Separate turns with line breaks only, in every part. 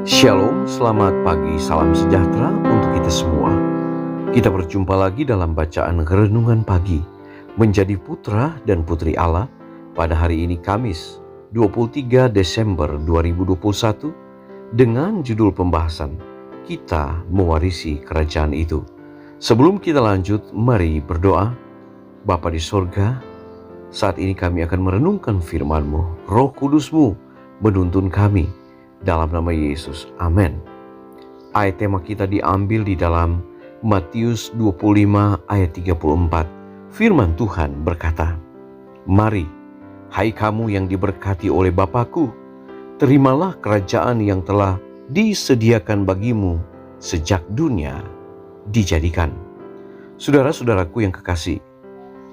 Shalom, selamat pagi, salam sejahtera untuk kita semua. Kita berjumpa lagi dalam bacaan renungan pagi, menjadi putra dan putri Allah pada hari ini Kamis 23 Desember 2021 dengan judul pembahasan Kita Mewarisi Kerajaan Itu. Sebelum kita lanjut, mari berdoa. Bapa di sorga, saat ini kami akan merenungkan firman-Mu. Roh Kudus-Mu menuntun kami dalam nama Yesus, amin. Ayat tema kita diambil di dalam Matius 25 ayat 34. Firman Tuhan berkata, "Mari, hai kamu yang diberkati oleh Bapa-Ku, terimalah kerajaan yang telah disediakan bagimu sejak dunia dijadikan." Saudara-saudaraku yang kekasih,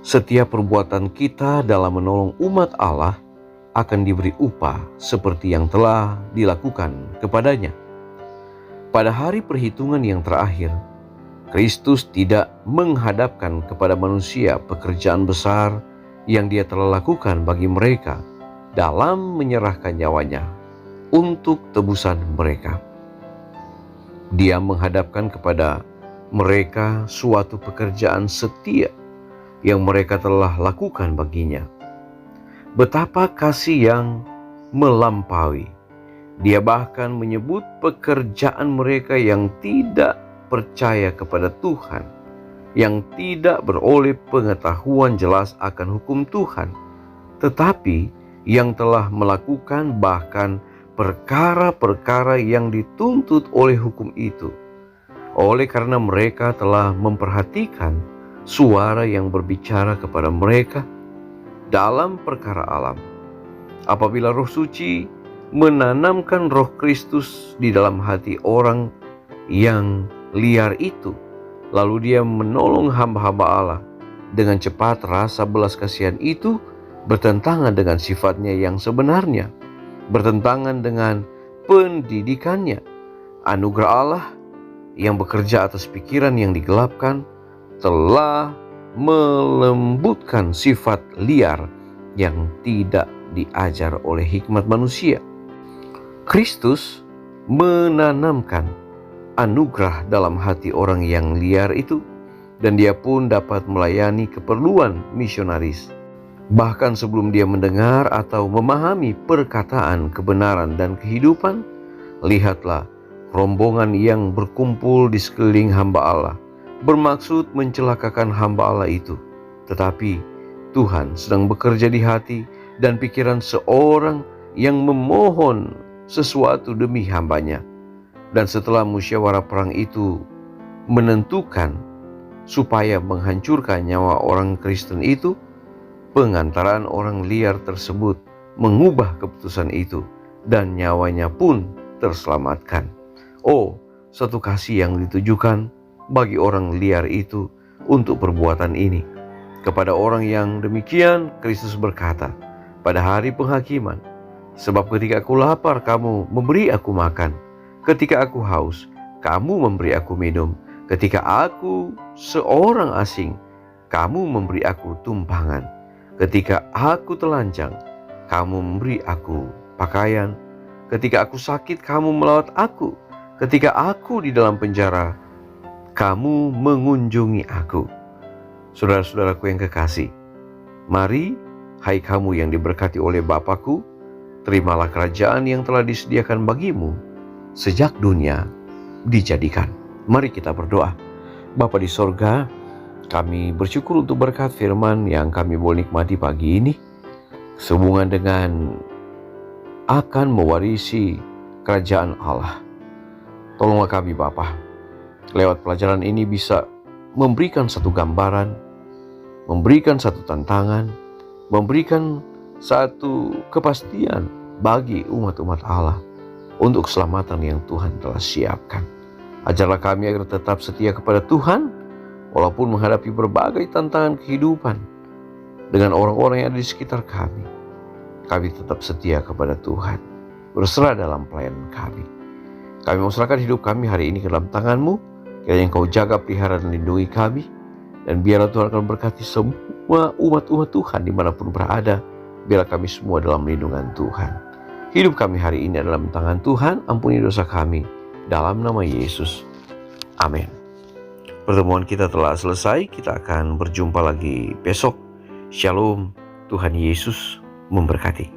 setiap perbuatan kita dalam menolong umat Allah akan diberi upah seperti yang telah dilakukan kepadanya. Pada hari perhitungan yang terakhir, Kristus tidak menghadapkan kepada manusia pekerjaan besar yang Dia telah lakukan bagi mereka dalam menyerahkan nyawanya untuk tebusan mereka. Dia menghadapkan kepada mereka suatu pekerjaan setia yang mereka telah lakukan baginya. Betapa kasih yang melampaui. Dia bahkan menyebut pekerjaan mereka yang tidak percaya kepada Tuhan, yang tidak beroleh pengetahuan jelas akan hukum Tuhan, tetapi yang telah melakukan bahkan perkara-perkara yang dituntut oleh hukum itu. Oleh karena mereka telah memperhatikan suara yang berbicara kepada mereka dalam perkara alam. Apabila Roh Suci menanamkan Roh Kristus di dalam hati orang yang liar itu, lalu dia menolong hamba-hamba Allah, dengan cepat rasa belas kasihan itu bertentangan dengan sifatnya yang sebenarnya, bertentangan dengan pendidikannya. Anugerah Allah yang bekerja atas pikiran yang digelapkan telah melembutkan sifat liar yang tidak diajar oleh hikmat manusia. Kristus menanamkan anugerah dalam hati orang yang liar itu, dan dia pun dapat melayani keperluan misionaris. Bahkan sebelum dia mendengar atau memahami perkataan kebenaran dan kehidupan, lihatlah rombongan yang berkumpul di sekeliling hamba Allah bermaksud mencelakakan hamba Allah itu. Tetapi Tuhan sedang bekerja di hati dan pikiran seorang yang memohon sesuatu demi hambanya. Dan setelah musyawarah perang itu menentukan supaya menghancurkan nyawa orang Kristen itu, pengantaran orang liar tersebut mengubah keputusan itu dan nyawanya pun terselamatkan. Oh, satu kasih yang ditujukan bagi orang liar itu untuk perbuatan ini. Kepada orang yang demikian, Kristus berkata pada hari penghakiman, "Sebab ketika aku lapar, kamu memberi aku makan. Ketika aku haus, kamu memberi aku minum. Ketika aku seorang asing, kamu memberi aku tumpangan. Ketika aku telanjang, kamu memberi aku pakaian. Ketika aku sakit, kamu melawat aku. Ketika aku di dalam penjara, kamu mengunjungi aku." Saudara-saudaraku yang kekasih, mari, hai kamu yang diberkati oleh Bapa-Ku, terimalah kerajaan yang telah disediakan bagimu sejak dunia dijadikan. Mari kita berdoa. Bapa di sorga, kami bersyukur untuk berkat firman yang kami boleh nikmati pagi ini, sehubungan dengan akan mewarisi kerajaan Allah. Tolonglah kami Bapa, lewat pelajaran ini bisa memberikan satu gambaran, memberikan satu tantangan, memberikan satu kepastian bagi umat-umat Allah untuk keselamatan yang Tuhan telah siapkan. Ajarlah kami agar tetap setia kepada Tuhan walaupun menghadapi berbagai tantangan kehidupan dengan orang-orang yang ada di sekitar kami. Kami tetap setia kepada Tuhan, berserah dalam pelayanan kami. Kami menyerahkan hidup kami hari ini ke dalam tangan-Mu. Kiranya Engkau jaga, pelihara, dan lindungi kami. Dan biarlah Tuhan akan berkati semua umat-umat Tuhan dimanapun berada. Biarlah kami semua dalam lindungan Tuhan. Hidup kami hari ini dalam tangan Tuhan, ampuni dosa kami. Dalam nama Yesus. Amin. Pertemuan kita telah selesai, kita akan berjumpa lagi besok. Shalom, Tuhan Yesus memberkati.